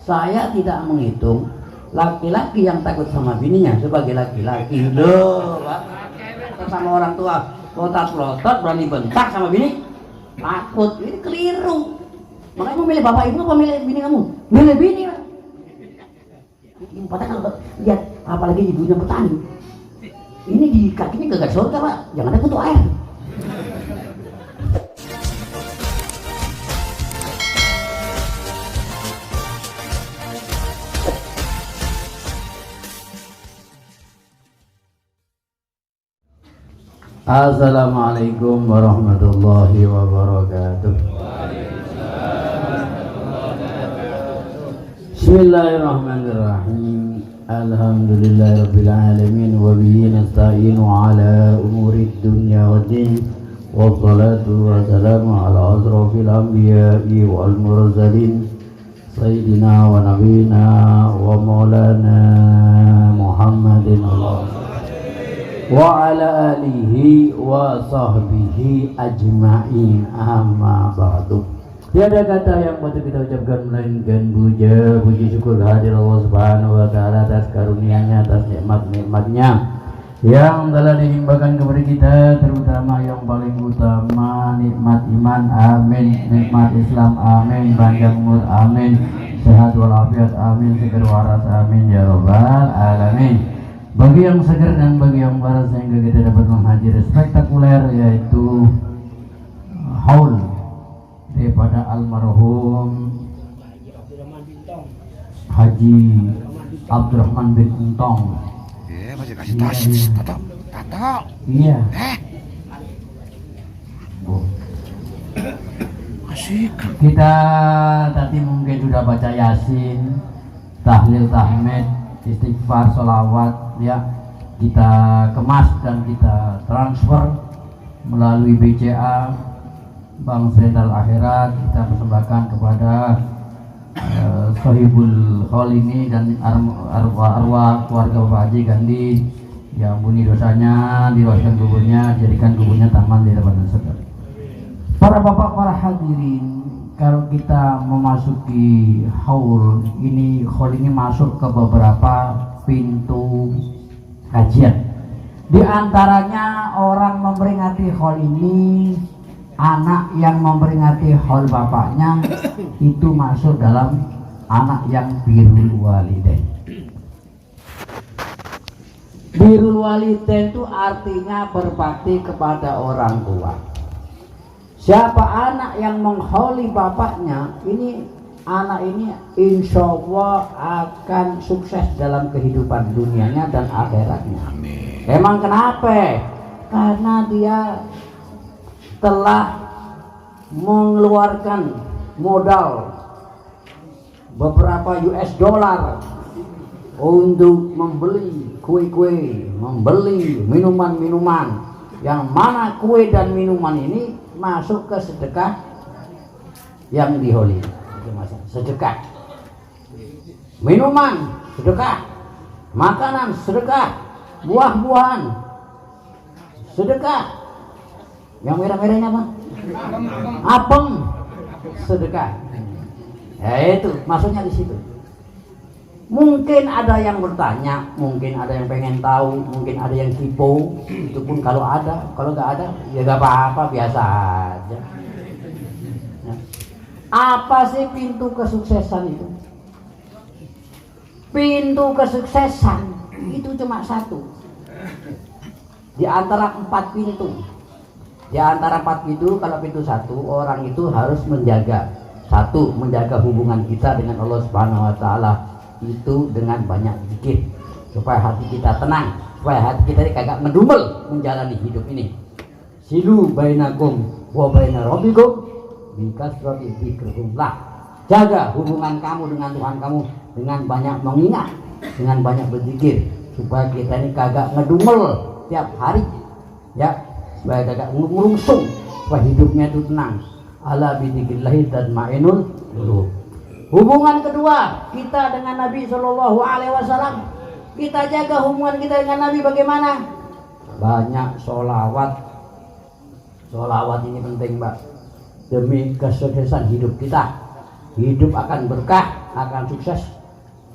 Saya tidak menghitung laki-laki yang takut sama bininya sebagai laki-laki. Loh, Pak. Sama orang tua lotot-lotot berani bentak sama bini, takut. Ini keliru. Makanya mau milih bapak ibu apa milih bini kamu? Milih bini lah. Padahal kalau lihat apalagi ibunya petani, ini di kakinya gak ada surga Pak, jangan ada kutu air. Assalamualaikum warahmatullahi wabarakatuh. Bismillahirrahmanirrahim. Alhamdulillahirabbil alamin wa bihi nasta'inu ala umuri dunya waddin. Wassalatu wassalamu ala asrofil anbiya'i wal mursalin sayyidina wa nabiyina wa maulana Muhammadin wa ala alihi wa sahbihi ajma'in, amma ba'du. Tiada kata yang patut kita ucapkan melainkan puji syukur hadir Allah Subhanahu wa taala atas karunia-Nya, atas nikmat-nikmat-Nya yang telah dilimpahkan kepada kita, terutama yang paling utama nikmat iman, amin, nikmat Islam, amin, panjang umur, amin, sehat walafiat, amin, seger waras, amin ya rabbal alamin. Bagi yang segar dan bagi yang waras sehingga kita dapat menghadiri spektakuler, yaitu haul daripada almarhum Haji Abdurrahman bin Untong. Masih kasih tas, tato. Iya. Asik. Kita tadi mungkin sudah baca Yasin, tahlil, tahmid, istighfar, sholawat, ya kita kemas dan kita transfer melalui BCA Bank Sentral Akhirat. Kita persembahkan kepada Sohibul Khol ini dan arwah keluarga Bapak Haji Gandhi yang ampuni dosanya, diluaskan kuburnya, jadikan kuburnya taman di hadapan surga. Para bapak, para hadirin, kalau kita memasuki haul ini, haul ini masuk ke beberapa pintu kajian. Di antaranya orang memperingati haul ini, anak yang memperingati haul bapaknya itu masuk dalam anak yang birrul walidain. Birrul walidain itu artinya berbakti kepada orang tua. Siapa anak yang menghauli bapaknya, ini anak ini insya Allah akan sukses dalam kehidupan dunianya dan akhiratnya. Amin. Emang kenapa? Karena dia telah mengeluarkan modal beberapa US dollar untuk membeli kue-kue, membeli minuman-minuman, yang mana kue dan minuman ini masuk ke sedekah yang diholi. Sedekah minuman, sedekah makanan, sedekah buah-buahan, sedekah yang merah-merahnya apa? Apem, sedekah. Ya itu maksudnya di situ. Mungkin ada yang bertanya, mungkin ada yang pengen tahu, mungkin ada yang kipo. Itu pun kalau ada, kalau nggak ada ya nggak apa-apa, biasa aja. Ya. Apa sih pintu kesuksesan itu? Pintu kesuksesan itu cuma satu. Di antara 4 pintu. Di antara 4 pintu, kalau pintu satu, orang itu harus menjaga. Satu, menjaga hubungan kita dengan Allah Subhanahu wa taala. Itu dengan banyak zikir supaya hati kita tenang, supaya hati kita kagak mendumel menjalani hidup ini. Silu bainakum wa baina rabbikum bikasrati dzikrullah. Jaga hubungan kamu dengan Tuhan kamu dengan banyak mengingat, dengan banyak berzikir, supaya kita ini kagak ngedumel tiap hari, ya, supaya kagak ngurungsung, supaya hidupnya itu tenang. Ala bidzikrillah tatma'innul qulub. Hubungan kedua kita dengan Nabi Shallallahu Alaihi Wasallam, kita jaga hubungan kita dengan Nabi bagaimana? Banyak sholawat. Sholawat ini penting, Mbak, demi kesuksesan hidup kita. Hidup akan berkah, akan sukses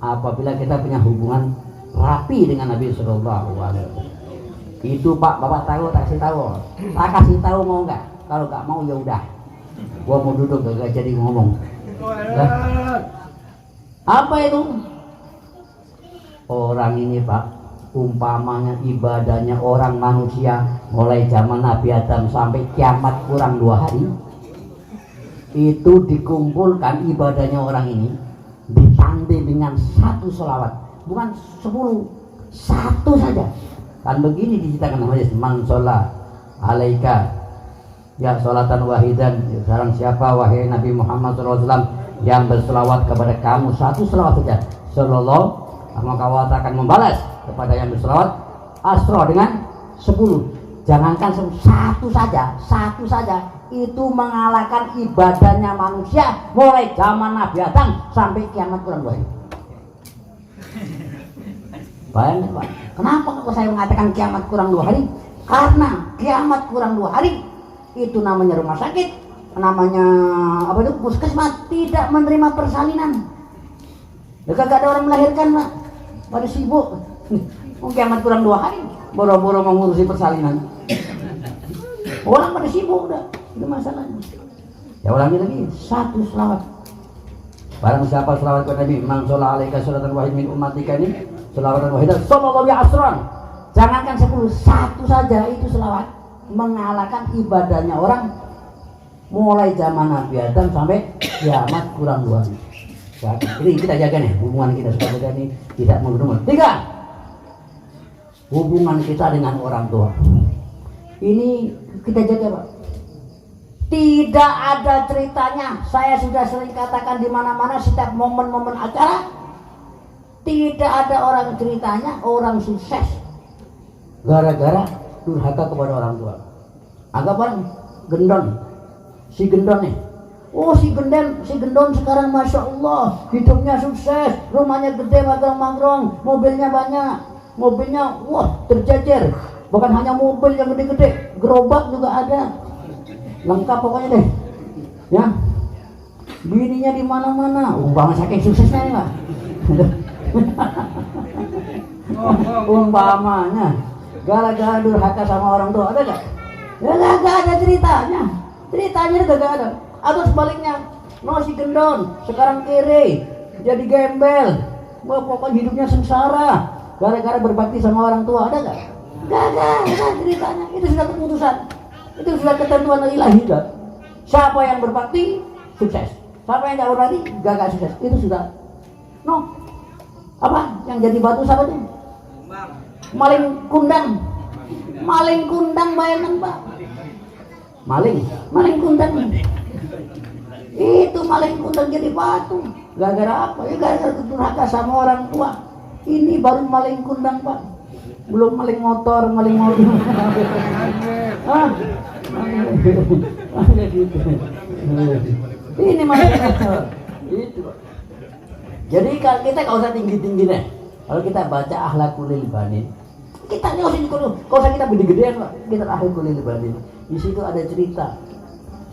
apabila kita punya hubungan rapi dengan Nabi Sallallahu Alaihi Wasallam. Itu Pak, Bapak tahu, tak kasih tahu. Tak kasih tahu mau nggak? Kalau nggak mau ya udah. Gua mau duduk gak jadi ngomong. Nah, apa itu? Orang ini Pak, umpamanya ibadahnya orang manusia mulai zaman Nabi Adam sampai kiamat kurang 2 hari, itu dikumpulkan ibadahnya orang ini ditandai dengan 1 sholawat, bukan 10, 1 saja. Kan begini diceritakan hadis, man sholat alaika ya sholatan wahidan, sekarang siapa wahai Nabi Muhammad SAW yang berselawat kepada kamu 1 selawat saja, sallallahu, maka Allah akan membalas kepada yang berselawat asro dengan 10. Jangankan 1 saja, 1 saja itu mengalahkan ibadahnya manusia mulai zaman Nabi Adam sampai kiamat kurang 2 hari. Bayangkan Pak, kenapa kok saya mengatakan kiamat kurang 2 hari? Karena kiamat kurang 2 hari itu namanya rumah sakit, namanya apa itu, puskesmas tidak menerima persalinan. Ya kagak ada orang melahirkan Pak, pada sibuk. Kiamat kurang 2 hari, boro-boro mengurusi persalinan. Orang pada sibuk udah, itu masalahnya. Ya ulangi lagi, 1 selawat. Barang siapa selawat kepada Nabi, man sholla alaika sholatan wahid min ummatika ini, sholawatan wahidah, sallallahu alaihi asran. Jangankan 10, 1 saja itu selawat mengalahkan ibadahnya orang mulai zaman Nabi Adam sampai kiamat kurang 2 hari. Jadi kita jaga nih hubungan kita supaya ini tidak menggerumun. 3, hubungan kita dengan orang tua. Ini kita jaga Pak. Tidak ada ceritanya. Saya sudah sering katakan di mana-mana setiap momen-momen acara, tidak ada orang ceritanya orang sukses gara-gara durhaka kepada orang tua. Anggapan gendon, si gendon nih. Oh si gendon sekarang masya Allah hidupnya sukses, rumahnya gede, magrong-magrong, mobilnya banyak, mobilnya wah terjejer, bukan hanya mobil yang gede-gede, gerobak juga ada, lengkap pokoknya deh, ya. Bininya di mana-mana, umpama saking suksesnya nih Pak. Umpamanya gara-gara durhaka sama orang tua, ada gak? Ya gak ada ceritanya gak ada. Atau sebaliknya, no si gendon sekarang kere, jadi gembel, wah pokoknya hidupnya sengsara gara-gara berbakti sama orang tua, ada gak? Gak ada ceritanya. Itu sudah keputusan, itu sudah ketentuan ilahi. Siapa yang berbakti sukses, siapa yang gak berbakti gak sukses. Itu sudah no apa yang jadi batu siapa tuh? Maling kundang bayangkan Pak, maling kundang itu maling kundang jadi batu gara-gara apa? Ya gara-gara durhaka sama orang tua. Ini baru maling kundang Pak, belum maling motor, maling mobil. Ini maling motor itu Pak. Jadi kalau kita gak usah tinggi-tinggi deh. Kalau kita baca Akhlaqul Banin, kita nggak usah kita gede-gedean Pak. Kita Akhlaqul Banin. Di situ ada cerita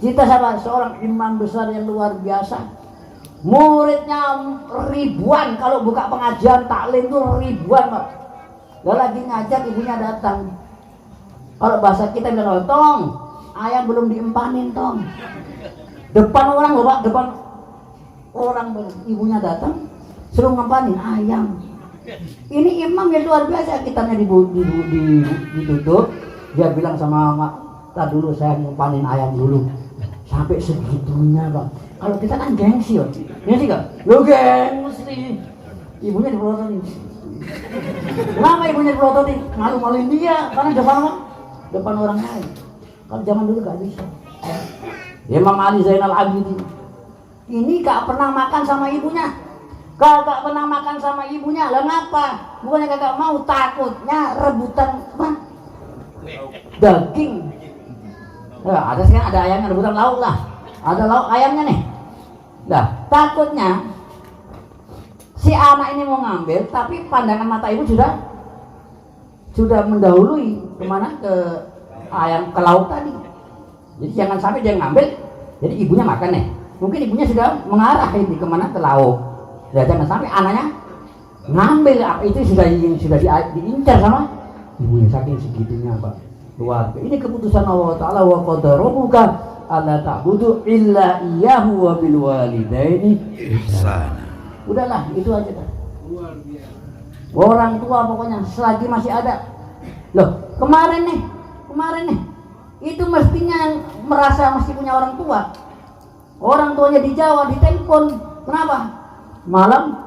sama seorang imam besar yang luar biasa. Muridnya ribuan, kalau buka pengajian taklim tuh ribuan Pak. Dia lagi ngajak, ibunya datang. Kalau bahasa kita bilang, tong, ayam belum diempanin tong. Depan orang loh Pak, depan orang, ibunya datang, suruh ngempanin ayam. Ini imam yang luar biasa, kitabnya ditutup. Dia bilang sama mak, tak dulu saya ngempanin ayam dulu. Sampai segitunya Pak. Kalau kita kan gengsi loh. Gengsi gak? Lo gengsi. Ibunya dipelototin. Kenapa ibunya dipelototin? Malu-maluin dia, karena depan orang lain. Kalau zaman dulu gak bisa. Imam Ali Zainal Abidin ini gak pernah makan sama ibunya. Kagak pernah makan sama ibunya. Lah ngapa? Bukannya kagak mau, takutnya rebutan apa? Daging. Ya, ada ayamnya rebutan lauk lah. Ada lauk ayamnya nih. Nah, takutnya si anak ini mau ngambil, tapi pandangan mata ibu sudah mendahului kemana, ke ayam, ke lauk tadi. Jadi jangan sampai dia ngambil, jadi ibunya makan nih. Mungkin ibunya sudah mengarah ini kemana, ke lauk. Ya jangan sampai anaknya ngambil itu sudah diincar sama ibunya, saking segitunya Pak. Luar biasa. Ini keputusan Allah Ta'ala, wa qadara rabbuka alla ta'budu illa iyyahu wa bil walidaini ihsana. Udahlah, itu aja dah. Orang tua pokoknya selagi masih ada. Loh, kemarin nih itu mestinya yang merasa masih punya orang tua. Orang tuanya di Jawa ditelepon. Kenapa? Malam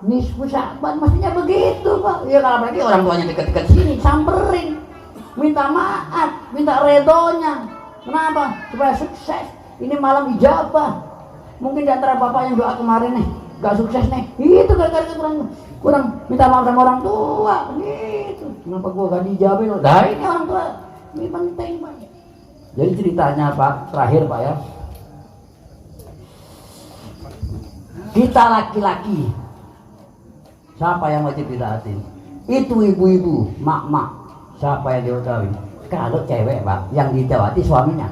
nisfu Sya'ban, mestinya begitu Pak. Ya kalau berarti orang tuanya dekat-dekat sini, samperin, minta maaf, minta redonya. Kenapa? Supaya sukses. Ini malam ijabah. Mungkin di antara bapak yang doa kemarin nih gak sukses nih, itu gara-gara kurang minta maaf sama orang tua gitu. Kenapa gua gak dijawabin? Dah ini orang tua, ini penting Pak. Jadi ceritanya Pak, terakhir Pak ya, kita laki-laki siapa yang wajib ditaatin? Itu ibu-ibu, mak-mak, siapa yang diutawi? Kalau cewek Pak, yang ditaati suaminya.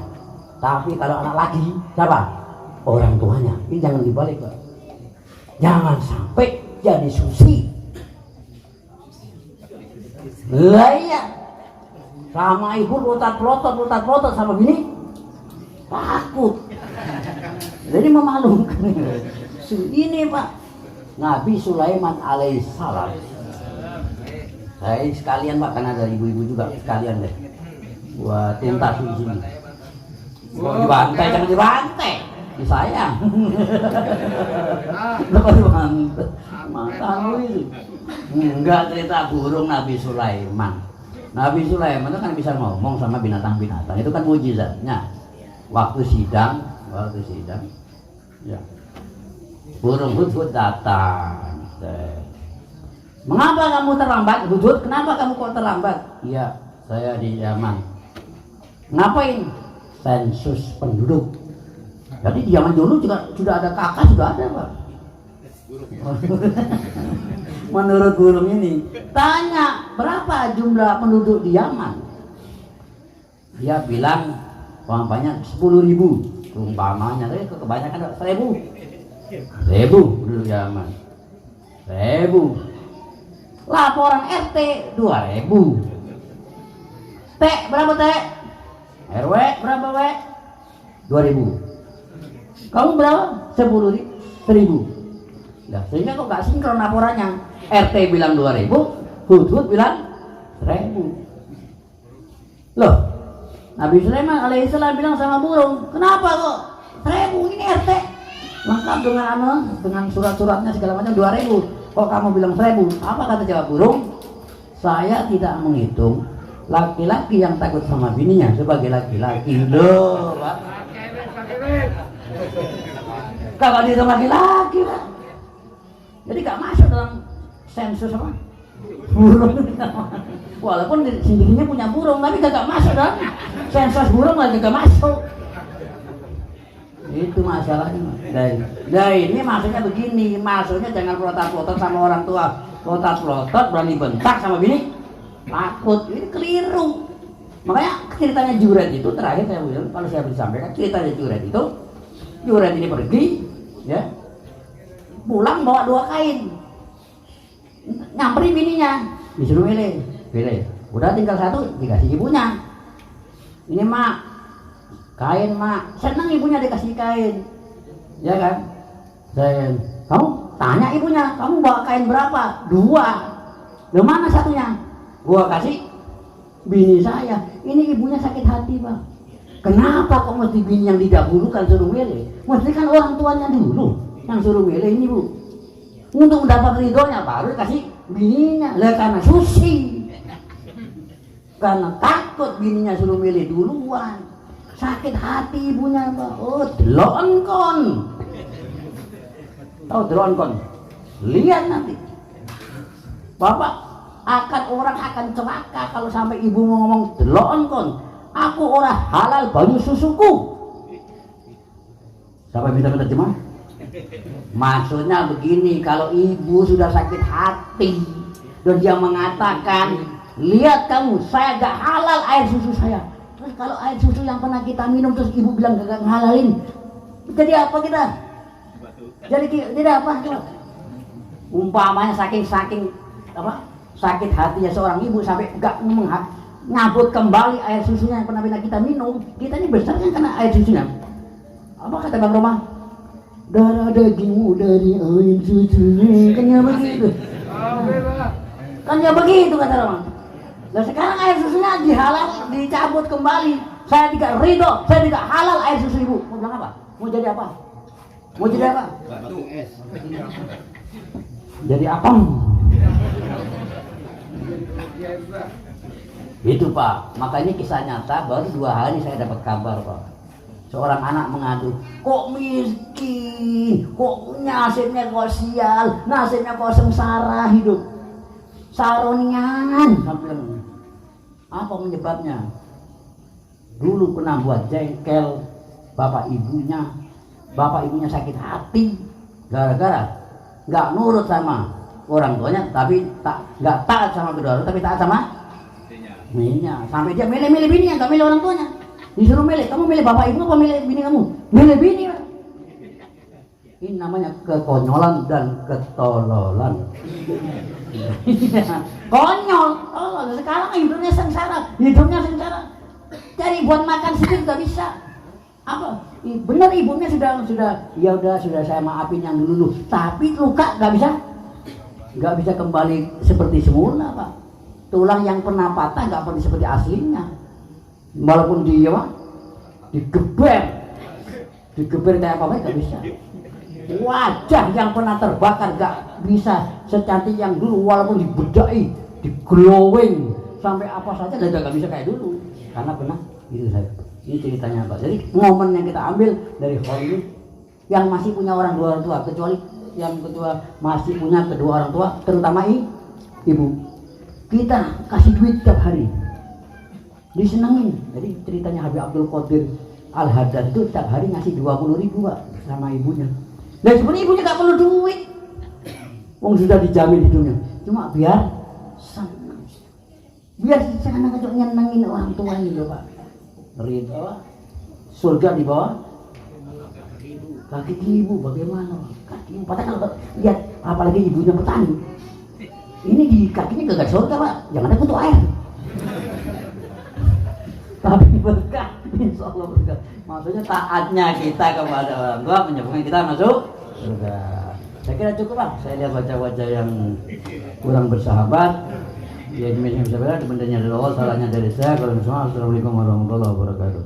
Tapi kalau anak laki, siapa? Orang tuanya. Ini jangan dibalik Pak. Jangan sampai jadi susi. Lah iya, sama ibu lotat-lotot sama bini takut. Jadi memalukan. Ini Pak, Nabi Sulaiman alaihissalam. Saya sekalian Pak, karena ada ibu-ibu juga sekalian deh. Buat tentasi di sini. Mau dibantai, jangan dibantai. Disayang. Lepas dibantai. Matamu itu. Enggak, cerita burung Nabi Sulaiman. Nabi Sulaiman itu kan bisa ngomong sama binatang-binatang. Itu kan mujizatnya. Waktu sidang, ya. Burung Hudhud datang. Mengapa kamu terlambat? Hudhud, kenapa kamu kok terlambat? Iya, saya di Yaman. Ngapain? Sensus penduduk. Jadi di zaman dulu juga sudah ada kakak, sudah ada Pak. Menurut burung ini, tanya berapa jumlah penduduk di Yaman? Dia bilang umpamanya 10.000 umpamanya, tapi kebanyakan 1.000 penduduk Yaman. 1.000. Laporan RT 2.000. T berapa T? RW berapa W? 2.000. Kamu berapa? 10.000. Nah, sehingga kok gak sinkron laporannya. RT bilang 2.000, Hudhud bilang 1.000. Loh, Nabi Sulaiman alaihissalam bilang sama burung, kenapa kok 1.000? Ini RT lengkap dengan surat-suratnya segala macam 2.000. Kok kamu bilang 1.000? Apa kata jawab burung? Saya tidak menghitung laki-laki yang takut sama bininya sebagai laki-laki. Loh, Pak. Kalau dia laki-laki Pak, jadi gak masuk dalam sensus apa? Burung. Walaupun sendirinya punya burung, tapi gak masuk dalam sensus burung, lagi gak masuk. Itu masalahnya. Nah ini maksudnya begini, maksudnya jangan protot-protot sama orang tua. Protot-protot berani bentak sama bini, takut. Ini keliru. Makanya ceritanya Juret itu terakhir saya bilang, kalau saya bisa sampaikan ceritanya Juret ini pergi, ya, pulang bawa 2 kain, nyamperin bininya, disuruh milih. Udah tinggal 1 dikasih ibunya. Ini mak, kain mak, senang ibunya dikasih kain, ya kan? Dan kamu tanya ibunya, kamu bawa kain berapa? 2. Di mana satunya? Gua kasih bini saya. Ini ibunya sakit hati Pak. Kenapa kok mesti bini yang didahulukan suruh milih? Mesti kan orang tuanya dulu yang suruh milih ini Bu. Untuk mendapat ridhonya baru kasih bininya. Lah karena susi, karena takut bininya suruh milih duluan, sakit hati ibunya Pak. Oh delon kon. Tahu delon kon? Lihat nanti Bapak orang akan celaka kalau sampai ibu mau ngomong delon kon. Aku orang halal banyu susuku. Siapa minta terjemah? Maksudnya begini, kalau ibu sudah sakit hati dan dia mengatakan, lihat kamu, saya gak halal air susu saya. Terus kalau air susu yang pernah kita minum terus ibu bilang gak ngalalin, jadi apa kita? Jadi apa? Umpamanya saking apa? Sakit hatinya seorang ibu sampai enggak ngabut kembali air susunya yang pernah kita minum. Kita ini besar kan karena air susunya. Apa kata Bang Roma? Darah dagingmu dari air susunya. Kan ya begitu. Kan ya begitu kata Roma. Dan sekarang air susunya dihalal, dicabut kembali. Saya tidak ridho, saya tidak halal air susu ibu. Mau bilang apa? Mau jadi apa? Mau jadi apa? Batu es. Jadi apa? Itu Pak, makanya kisah nyata baru 2 hari saya dapat kabar Pak. Seorang anak mengadu, kok miskin, kok nasibnya kok sial, nasibnya kok sengsara hidup. Saronian, sampai apa penyebabnya? Dulu pernah buat jengkel bapak ibunya sakit hati gara-gara nggak nurut sama orang tuanya, tapi nggak taat sama kedua orang, tapi taat sama bininya. Sampai dia milih bininya, nggak milih orang tuanya. Disuruh milih, kamu milih bapak ibu apa milih bini kamu? Milih bini. Ini namanya kekonyolan dan ketololan. Konyol, sekarang hidupnya sengsara. Cari buat makan sedikit nggak bisa. Apa? Benar ibunya sudah sudah saya maafin yang dulu, tapi luka nggak bisa kembali seperti semula Pak. Tulang yang pernah patah nggak pernah seperti aslinya. Walaupun digeber kayak apa nggak bisa. Wajah yang pernah terbakar nggak bisa secantik yang dulu, walaupun dibedai, diglowing sampai apa saja nggak bisa kayak dulu. Karena pernah itu saya. Ini ceritanya Pak. Jadi momen yang kita ambil dari Hollywood yang masih punya dua orang tua, kecuali yang kedua masih punya kedua orang tua, terutama ibu. Kita kasih duit tiap hari, disenengin. Jadi ceritanya Habib Abdul Qadir Al-Haddad itu tiap hari ngasih 20.000 Pak sama ibunya. Dan sebenarnya ibunya nggak perlu duit, wong sudah dijamin hidupnya. Cuma biar senang, biar sana kecil nyenengin orang tua ini loh Pak. Ridho, surga di bawah kaki ibu. Bagaimana kaki ibu? Padahal kalau lihat apalagi ibunya petani, ini di kakinya gak surga Pak, jangan ada kutu air. Tapi berkah, insya Allah berkah. Maksudnya taatnya kita kepada orang tua menyebabkan kita masuk surga. Saya kira cukup Pak. Saya lihat wajah-wajah yang kurang bersahabat. Ya, demikian bisa berada, bendanya dari Allah, salahnya dari saya. Kalau semua, assalamualaikum warahmatullahi wabarakatuh.